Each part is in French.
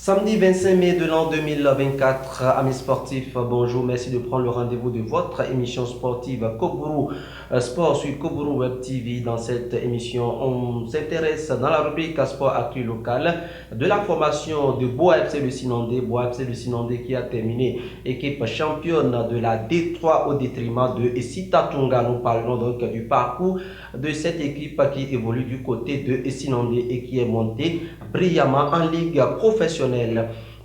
Samedi 25 mai de l'an 2024, amis sportifs, bonjour, merci de prendre le rendez-vous de votre émission sportive Koguru Sport sur Koguru Web TV. Dans cette émission, on s'intéresse dans la rubrique Sport Actu local de la formation de Boa FC de Sinondé. Boa FC de Sinondé qui a terminé équipe championne de la D3 au détriment de Sitatunga. Nous parlons donc du parcours de cette équipe qui évolue du côté de Sinondé et qui est montée brillamment en ligue professionnelle.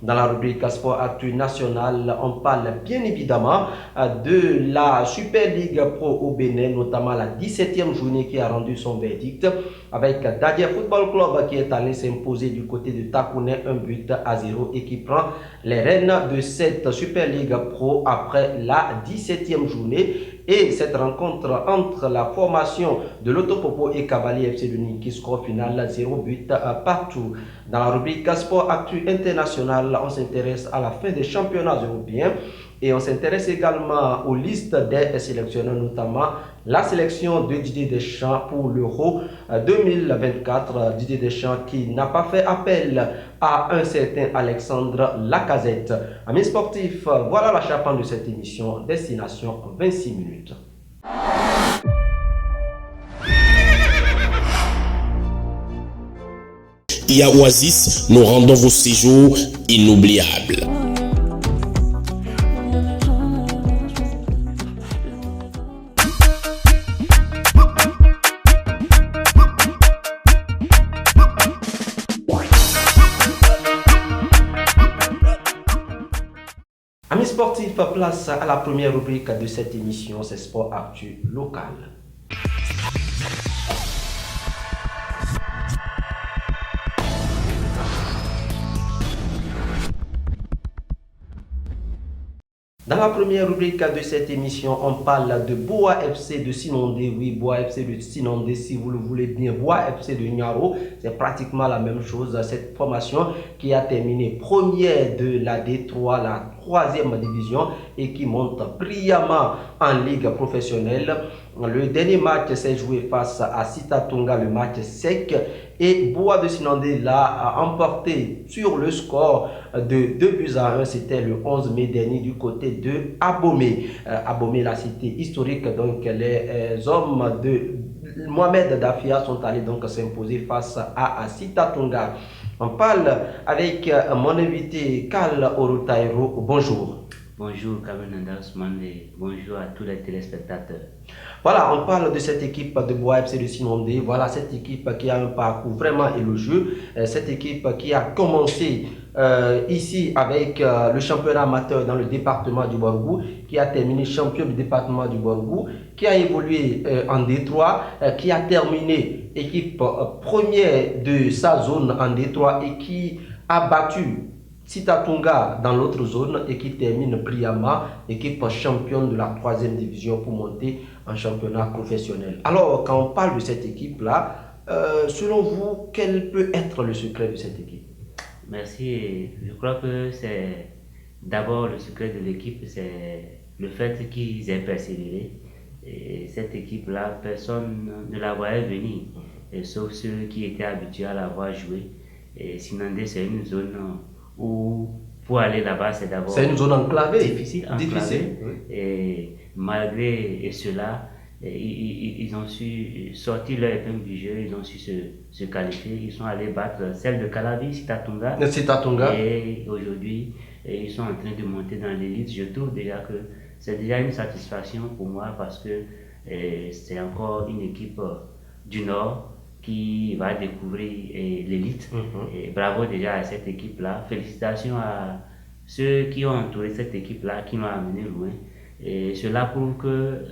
Dans la rubrique Sport Actu National, on parle bien évidemment de la Super League Pro au Bénin, notamment la 17e journée qui a rendu son verdict avec Dadje Football Club qui est allé s'imposer du côté de Takouné 1-0 et qui prend les rênes de cette Super League Pro après la 17e journée. Et cette rencontre entre la formation de l'Autopopo et Cavalier FC de Niki, score final 0 but partout. Dans la rubrique Sport Actu International, on s'intéresse à la fin des championnats européens et on s'intéresse également aux listes des sélectionneurs, notamment la sélection de Didier Deschamps pour l'Euro 2024. Didier Deschamps qui n'a pas fait appel à un certain Alexandre Lacazette. Amis sportifs, voilà la charpente de cette émission Destination 26 minutes. Et à Oasis, nous rendons vos séjours inoubliables. Amis sportifs, place à la première rubrique de cette émission, c'est Sport Actu local. Dans la première rubrique de cette émission, on parle de Boa FC de Sinondé. Oui, Boa FC de Sinondé, si vous le voulez bien. Boa FC de Niaro, c'est pratiquement la même chose. Cette formation qui a terminé première de la D3, la troisième division, et qui monte brillamment en ligue professionnelle. Le dernier match s'est joué face à Sitatunga, le match sec. Et Boa de Sinondé l'a emporté sur le score de 2-1. C'était le 11 mai dernier du côté de Abomey. Abomey, la cité historique. Donc les hommes de Mohamed Dafia sont allés donc s'imposer face à Sitatunga. On parle avec mon invité Karl Orotairo. Bonjour. Bonjour Kabinanda Ousmane et bonjour à tous les téléspectateurs. Voilà, on parle de cette équipe de Boa FC de Sinondé. Voilà, cette équipe qui a un parcours vraiment élogieux. Cette équipe qui a commencé ici avec le championnat amateur dans le département du Borgou, qui a terminé champion du département du Borgou, qui a évolué en D3, qui a terminé équipe première de sa zone en D3 et qui a battu Sitatunga dans l'autre zone et qui termine brillamment, équipe championne de la troisième division pour monter en championnat professionnel. Alors, quand on parle de cette équipe-là, selon vous, quel peut être le secret de cette équipe? Merci. Je crois que c'est d'abord le secret de l'équipe, c'est le fait qu'ils aient persévéré. Et cette équipe-là, personne ne la voyait venir, et sauf ceux qui étaient habitués à la voir jouer. Et Sinondé, c'est une zone où pour aller là-bas, c'est d'abord... C'est une zone enclavée. Difficile. Oui. Et malgré cela, ils ont su sortir leur épingle du jeu, ils ont su se qualifier. Ils sont allés battre celle de Calavi, Sitatunga. Et aujourd'hui, ils sont en train de monter dans l'élite. Je trouve déjà que c'est déjà une satisfaction pour moi parce que c'est encore une équipe du Nord qui va découvrir l'élite. Et bravo déjà à cette équipe-là. Félicitations à ceux qui ont entouré cette équipe-là, qui l'ont amené loin. Et cela prouve que,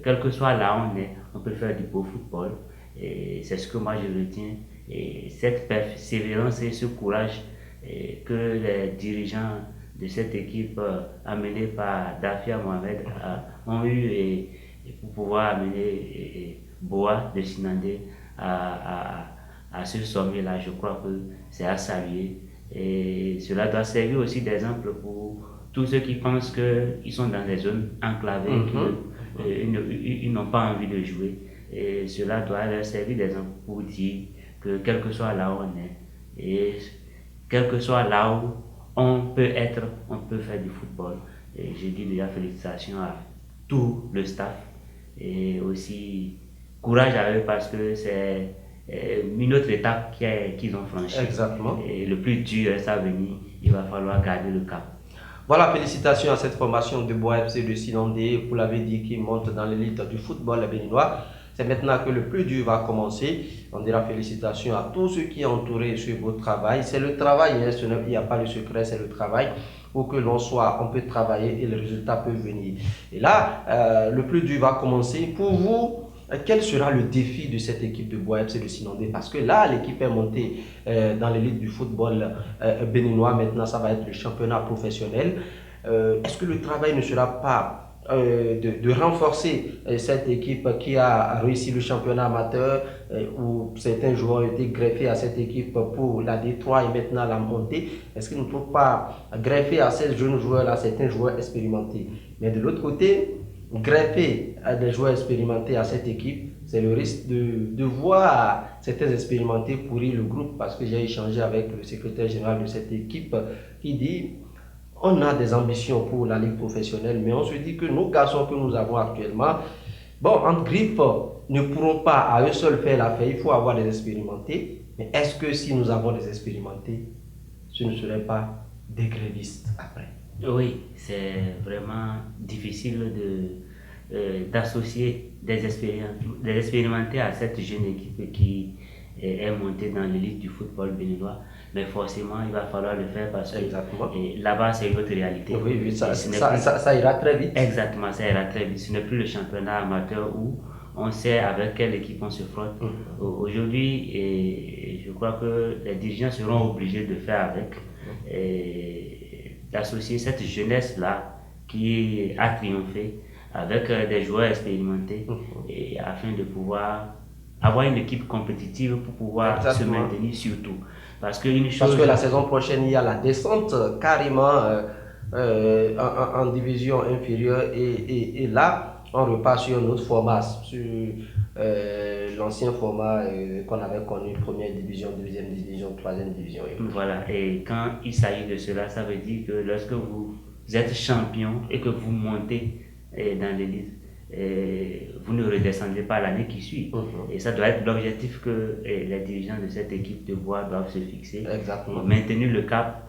quel que soit là où on est, on peut faire du beau football. Et c'est ce que moi je retiens. Et cette persévérance et ce courage que les dirigeants de cette équipe amenée par Dafia Mohamed ont eu pour pouvoir amener Boa de Sinondé à ce sommet-là, je crois que c'est à saluer. Et cela doit servir aussi d'exemple pour tous ceux qui pensent qu'ils sont dans des zones enclavées, qu'ils n'ont pas envie de jouer. Et cela doit leur servir d'exemple pour dire que quel que soit là où on est, et quel que soit là où on peut être, on peut faire du football. Et je dis déjà félicitations à tout le staff et aussi courage à eux parce que c'est une autre étape qu'ils ont franchie. Exactement. Et le plus dur reste à venir, il va falloir garder le cap. Voilà, félicitations à cette formation de Bois FC de Sinandé, vous l'avez dit, qui monte dans l'élite du football béninois. C'est maintenant que le plus dur va commencer. On dira félicitations à tous ceux qui ont entouré ce beau travail. C'est le travail, hein, il n'y a pas de secret, c'est le travail. Pour que l'on soit, on peut travailler et le résultat peut venir. Et là, le plus dur va commencer. Pour vous, quel sera le défi de cette équipe de Bois FC de Sinandé? Parce que là, l'équipe est montée dans l'élite du football béninois. Maintenant, ça va être le championnat professionnel. Est-ce que le travail ne sera pas de renforcer cette équipe qui a réussi le championnat amateur où certains joueurs ont été greffés à cette équipe pour la D3 et maintenant la montée? Est-ce qu'il ne faut pas greffer à ces jeunes joueurs-là certains joueurs expérimentés? Mais de l'autre côté, greffer à des joueurs expérimentés à cette équipe, c'est le risque de voir certains expérimentés pourrir le groupe, parce que j'ai échangé avec le secrétaire général de cette équipe qui dit on a des ambitions pour la ligue professionnelle, mais on se dit que nos garçons que nous avons actuellement, bon, en grippe, ne pourront pas à eux seuls faire l'affaire, il faut avoir des expérimentés. Mais est-ce que si nous avons des expérimentés, ce ne serait pas des grévistes après? Oui, c'est vraiment difficile d'associer des expérimentés à cette jeune équipe qui est montée dans l'élite du football béninois. Mais forcément, il va falloir le faire parce que là-bas, c'est une autre réalité. Oui, ça ira très vite. Exactement, ça ira très vite. Ce n'est plus le championnat amateur où on sait avec quelle équipe on se frotte. Aujourd'hui, et je crois que les dirigeants seront obligés de faire avec, d'associer cette jeunesse-là qui a triomphé avec des joueurs expérimentés et afin de pouvoir avoir une équipe compétitive pour pouvoir se maintenir surtout. Parce que la saison prochaine, il y a la descente carrément en division inférieure et là, on repart sur un autre format, sur l'ancien format qu'on avait connu, première division, deuxième division, troisième division. Voilà, et quand il s'agit de cela, ça veut dire que lorsque vous êtes champion et que vous montez dans l'élite, vous ne redescendez pas l'année qui suit. Et ça doit être l'objectif que les dirigeants de cette équipe de Bois doivent se fixer. Exactement. Maintenir le cap,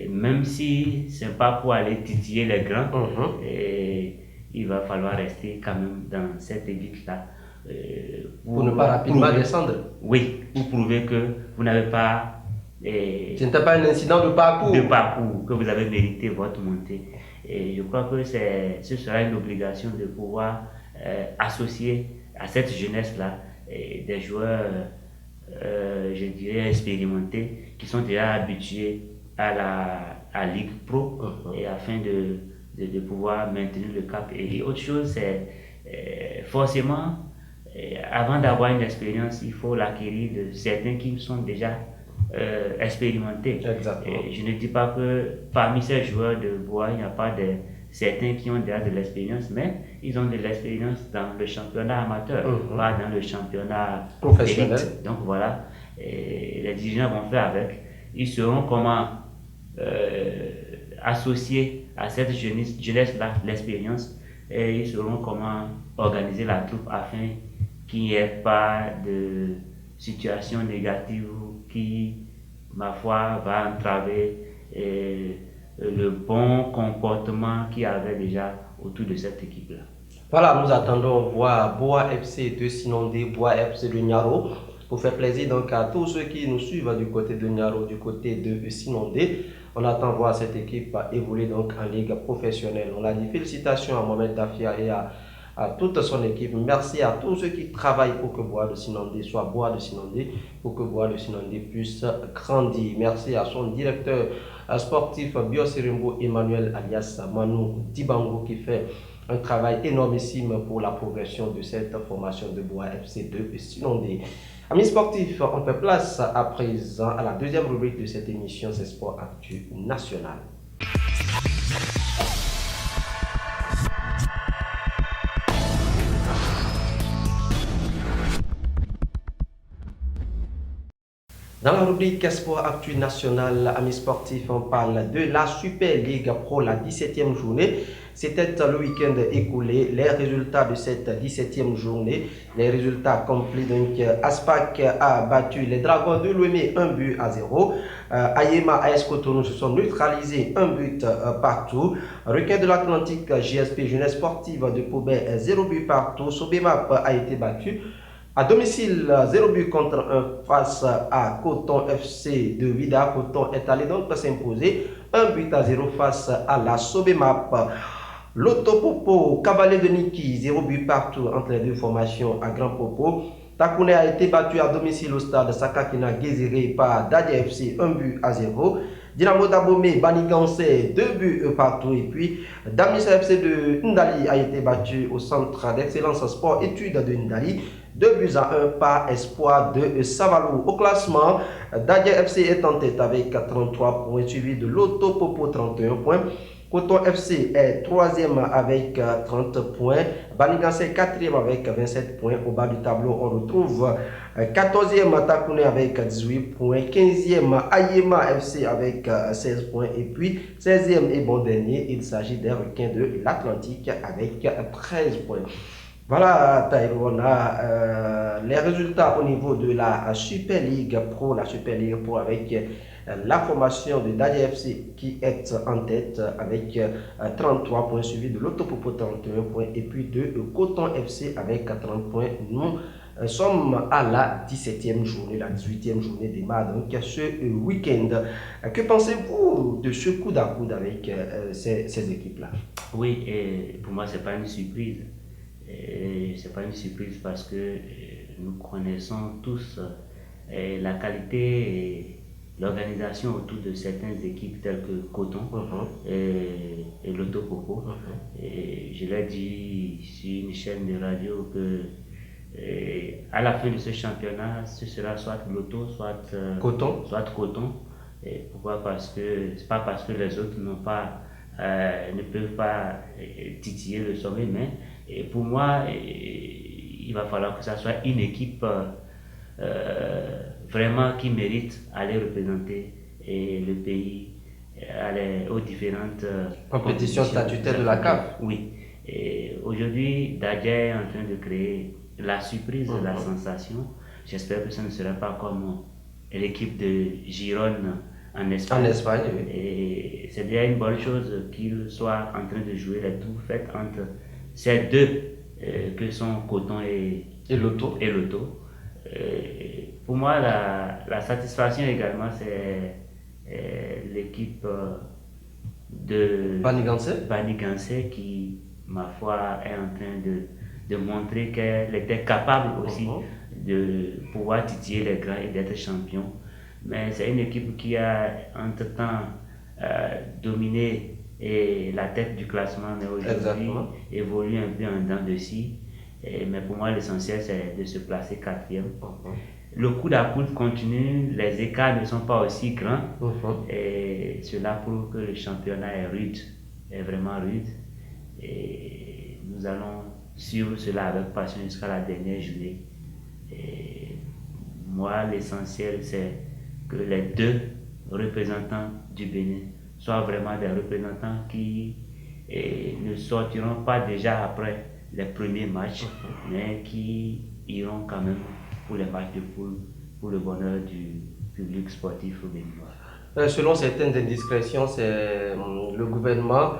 même si ce n'est pas pour aller titiller les grands, il va falloir rester quand même dans cette élite-là. Pour ne pas rapidement descendre. Oui, pour prouver que vous n'avez pas... ce n'était pas un incident de parcours. Que vous avez mérité votre montée. Et je crois que ce sera une obligation de pouvoir associer à cette jeunesse-là des joueurs, je dirais, expérimentés, qui sont déjà habitués à la Ligue Pro, et afin de pouvoir maintenir le cap. Et autre chose, c'est forcément, avant d'avoir une expérience, il faut l'acquérir de certains qui sont déjà expérimentés. Je ne dis pas que parmi ces joueurs de Bois, il n'y a pas certains qui ont déjà de l'expérience, mais ils ont de l'expérience dans le championnat amateur, pas dans le championnat professionnel. Donc voilà, les dirigeants vont faire avec. Ils sauront comment associer à cette jeunesse-là l'expérience, et ils sauront comment organiser la troupe afin qu'il n'y ait pas de situation négative qui, ma foi, va entraver le bon comportement qu'il y avait déjà autour de cette équipe-là. Voilà, nous attendons voir Bois FC de Sinandé, Bois FC de Niaro, pour faire plaisir donc à tous ceux qui nous suivent du côté de Niaro, du côté de Sinandé. On attend voir cette équipe évoluer donc en ligue professionnelle. On a dit félicitations à Mohamed Dafia et à toute son équipe. Merci à tous ceux qui travaillent pour que Bois de Sinandé soit Bois de Sinandé, pour que Bois de Sinandé puisse grandir. Merci à son directeur sportif Bioserimbo Emmanuel alias Manu Dibango qui fait un travail énormissime pour la progression de cette formation de Bois FC de Sinandé. Amis sportifs, on fait place à présent à la deuxième rubrique de cette émission, c'est Sport Actu National. Dans la rubrique Sport Actu National, amis sportifs, on parle de la Super League Pro, la 17e journée. C'était le week-end écoulé. Les résultats de cette 17e journée, les résultats complets. Donc, Aspac a battu les Dragons de Lomé 1-0. Ayema AS Cotonou se sont neutralisés 1 but partout. Requin de l'Atlantique JSP Jeunesse Sportive de Pobet 0 but partout. Sobemap a été battu à domicile 0 but contre 1 face à Coton FC de Vida. Coton est allé donc s'imposer 1 but à 0 face à la Sobemap. Loto Popo, Cavalier de Niki, 0 but partout entre les deux formations à Grand Popo. Takune a été battu à domicile au stade Sakakina Gézéré par Dadia FC 1 but à 0. Dynamo Dabomé, Banigansé 2 buts partout. Et puis Damisa FC de Ndali a été battu au centre d'excellence sport études de Ndali 2 buts à 1 par Espoir de Savalou. Au classement, Dadia FC est en tête avec 33 points, suivi de Loto Popo 31 points. Coton FC est 3e avec 30 points. Banigansé est 4e avec 27 points. Au bas du tableau, on retrouve 14e Takune avec 18 points. 15e Ayema FC avec 16 points. Et puis 16e et bon dernier, il s'agit des Requins de l'Atlantique avec 13 points. Voilà, Taïro, on a les résultats au niveau de la Super League Pro. La Super League Pro avec la formation de Dadia FC qui est en tête avec 33 points, suivi de Lotopopo 31 points et puis de Coton FC avec 30 points. Nous sommes à la 17e journée, la 18e journée démarre donc ce week-end. Que pensez-vous de ce coude à coude avec ces équipes-là? Oui, et pour moi, ce n'est pas une surprise. C'est pas une surprise parce que nous connaissons tous la qualité et l'organisation autour de certaines équipes telles que Coton et Lotopopo. Et je l'ai dit sur une chaîne de radio que à la fin de ce championnat, ce sera soit Loto, soit Coton. Et pourquoi? Parce que c'est pas parce que les autres ne peuvent pas titiller le sommet, mais et pour moi, il va falloir que ça soit une équipe vraiment qui mérite aller représenter le pays aux différentes compétitions statutaires de la CAF. Oui. Et aujourd'hui, Dadia est en train de créer la surprise, la sensation. J'espère que ce ne sera pas comme l'équipe de Girone en Espagne. Oui. Et c'est déjà une bonne chose qu'il soit en train de jouer les tours faits entre ces deux que sont Coton et Loto. Pour moi, la satisfaction également, c'est l'équipe de Banigansé qui, ma foi, est en train de montrer qu'elle était capable aussi de pouvoir titiller les grands et d'être champion. Mais c'est une équipe qui a entre-temps dominé la tête du classement, mais aujourd'hui évolue un peu en dents de scie. Mais pour moi, l'essentiel, c'est de se placer 4e. Le coude à coude continue, les écarts ne sont pas aussi grands. Et cela prouve que le championnat est rude, est vraiment rude. Et nous allons suivre cela avec passion jusqu'à la dernière journée. Et moi, l'essentiel, c'est que les deux représentants du Bénin soient vraiment des représentants qui ne sortiront pas déjà après les premiers matchs, mais qui iront quand même pour les matchs de poule, pour le bonheur du public sportif béninois. Selon certaines indiscrétions, c'est le gouvernement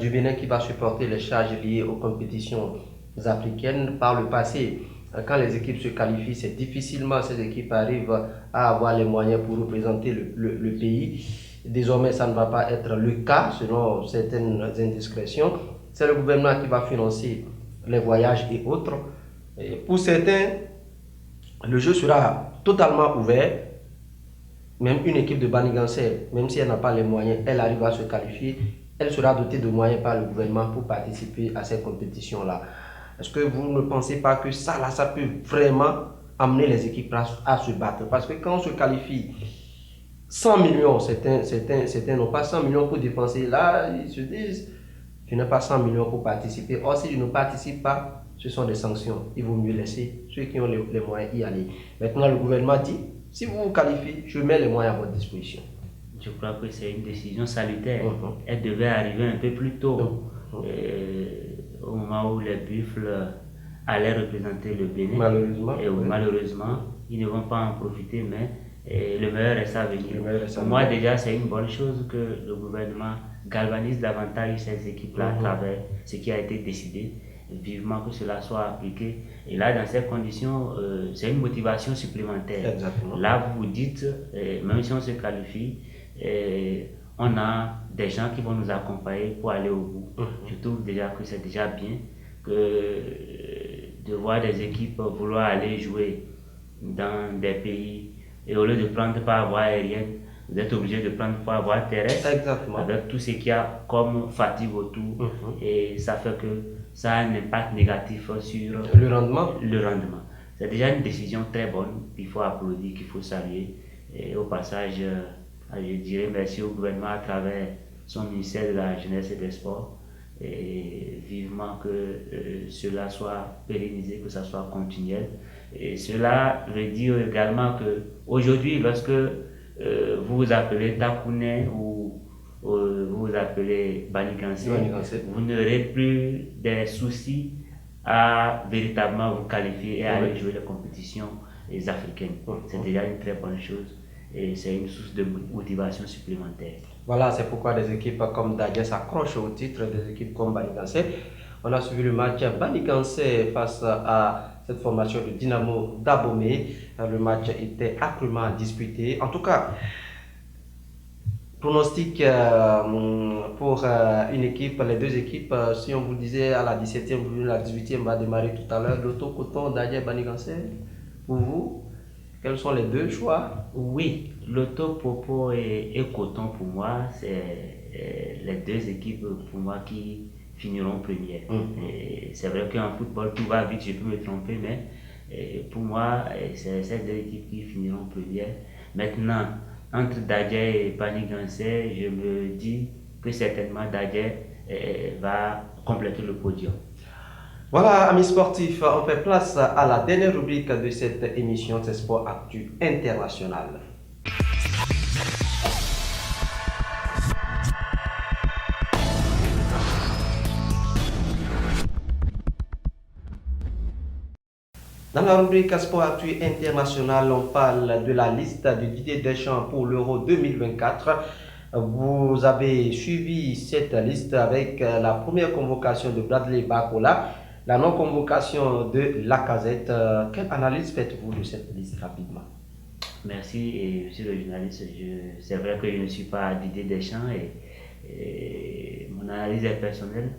du Bénin qui va supporter les charges liées aux compétitions africaines. Par le passé, quand les équipes se qualifient, c'est difficilement ces équipes arrivent à avoir les moyens pour représenter le pays. Désormais, ça ne va pas être le cas selon certaines indiscrétions. C'est le gouvernement qui va financer les voyages et autres. Et pour certains, le jeu sera totalement ouvert. Même une équipe de Banigansé, même si elle n'a pas les moyens, elle arrive à se qualifier. Elle sera dotée de moyens par le gouvernement pour participer à ces compétitions-là. Est-ce que vous ne pensez pas que ça peut vraiment amener les équipes à se battre? Parce que quand on se qualifie 100 millions, certains n'ont pas 100 millions pour dépenser. Là, ils se disent, je n'ai pas 100 millions pour participer. Or, si je ne participe pas, ce sont des sanctions. Il vaut mieux laisser ceux qui ont les moyens y aller. Maintenant, le gouvernement dit, Si vous vous qualifiez, je mets les moyens à votre disposition. Je crois que c'est une décision salutaire. Elle devait arriver un peu plus tôt, au moment où les Buffles allaient représenter le Bénin. Malheureusement, ils ne vont pas en profiter, mais le meilleur reste à venir. Pour moi, déjà, c'est une bonne chose que le gouvernement galvanise davantage ces équipes-là à travers ce qui a été décidé. Vivement que cela soit appliqué. Et là, dans ces conditions, c'est une motivation supplémentaire. Exactement. Là, vous vous dites, même si on se qualifie, on a des gens qui vont nous accompagner pour aller au bout. Je trouve déjà que c'est déjà bien que de voir des équipes vouloir aller jouer dans des pays et au lieu de prendre par voie aérienne, vous êtes obligé de prendre par voie terrestre. Exactement. Avec tout ce qu'il y a comme fatigue autour. Et ça fait que ça a un impact négatif sur le rendement. C'est déjà une décision très bonne qu'il faut applaudir, qu'il faut saluer. Et au passage, je dirais merci au gouvernement à travers son ministère de la Jeunesse et des Sports. Et vivement que cela soit pérennisé, que ça soit continuel. Et cela veut dire également qu'aujourd'hui, lorsque vous vous appelez Takouné ou vous vous appelez Banikansé, vous n'aurez plus des soucis à véritablement vous qualifier et aller jouer les compétitions africaines. C'est déjà une très bonne chose et c'est une source de motivation supplémentaire. Voilà, c'est pourquoi des équipes comme Dadje s'accrochent au titre, des équipes comme Banikansé. On a suivi le match Banikansé face à cette formation de Dynamo d'Abomey. Le match était âprement disputé. En tout cas, pronostic pour une équipe, les deux équipes, si on vous disait à la 17e, la 18e va démarrer tout à l'heure, Loto, Coton, Dadje, Banikansé, pour vous, quels sont les deux choix? Oui, Loto, Popo et Coton, pour moi, c'est les deux équipes pour moi qui finiront premières. C'est vrai qu'en football, tout va vite, je peux me tromper, mais pour moi, c'est ces deux équipes qui finiront premières. Maintenant, entre Dadje et Banikansé, je me dis que certainement Dadje va compléter le podium. Voilà, amis sportifs, on fait place à la dernière rubrique de cette émission, c'est Sport Actu International. Dans la rubrique Sport Actu International, on parle de la liste de Didier Deschamps pour l'Euro 2024. Vous avez suivi cette liste avec la première convocation de Bradley Barcola, la non-convocation de Lacazette. Quelle analyse faites-vous de cette liste rapidement? Merci, et monsieur le journaliste, c'est vrai que je ne suis pas Didier Deschamps et mon analyse est personnelle,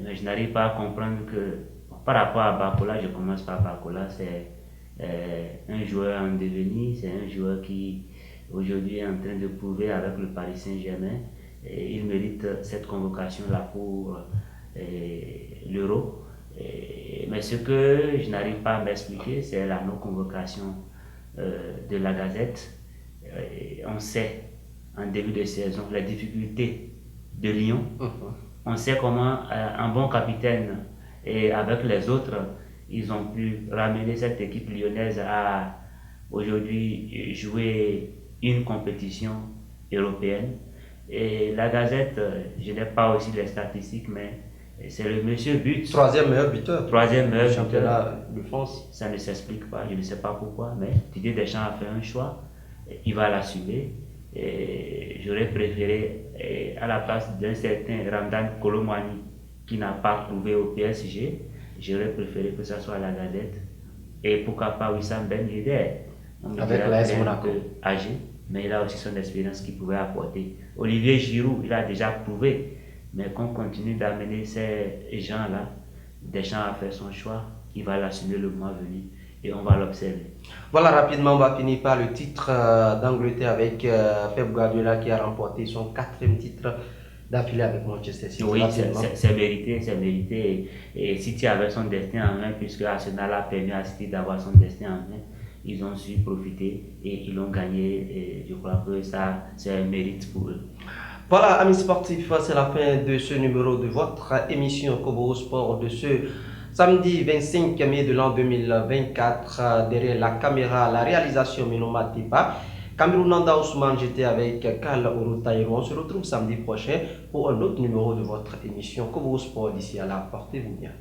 mais je n'arrive pas à comprendre que par rapport à Barcola, je commence par Barcola, c'est un joueur en devenir, c'est un joueur qui aujourd'hui est en train de prouver avec le Paris Saint-Germain et il mérite cette convocation-là pour l'Euro. Mais ce que je n'arrive pas à m'expliquer, c'est la non-convocation de Lacazette. On sait en début de saison les difficultés de Lyon. On sait comment un bon capitaine et avec les autres, ils ont pu ramener cette équipe lyonnaise à aujourd'hui jouer une compétition européenne. Et Lacazette, je n'ai pas aussi les statistiques, mais c'est le monsieur but. Troisième meilleur buteur. Championnat de France. Ça ne s'explique pas, je ne sais pas pourquoi, mais Didier Deschamps a fait un choix, il va l'assumer. J'aurais préféré, à la place d'un certain Ramdan Kolomani qui n'a pas prouvé au PSG, j'aurais préféré que ça soit Lacazette. Et pourquoi pas Wissam Ben Yedder. Avec l'AS Monaco. Âgé, mais il a aussi son expérience qu'il pouvait apporter. Olivier Giroud, il a déjà prouvé. Mais qu'on continue d'amener ces gens-là, Deschamps a fait son choix, il va l'assumer le mois venu et on va l'observer. Voilà, rapidement, on va finir par le titre d'Angleterre avec Pep Guardiola qui a remporté son 4e titre d'affilée avec Manchester City. Oui, c'est mérité. Et City avait son destin en main puisque Arsenal a permis à City d'avoir son destin en main. Ils ont su profiter et ils l'ont gagné. Et je crois que ça, c'est un mérite pour eux. Voilà, amis sportifs, c'est la fin de ce numéro de votre émission Koboro Sport de ce Samedi 25 mai de l'an 2024, derrière la caméra, la réalisation Minoma Tipa. Cameroun Nanda Ousmane, j'étais avec Karl Oroutaïro. On se retrouve samedi prochain pour un autre numéro de votre émission Kobo Sport. D'ici là, portez-vous bien.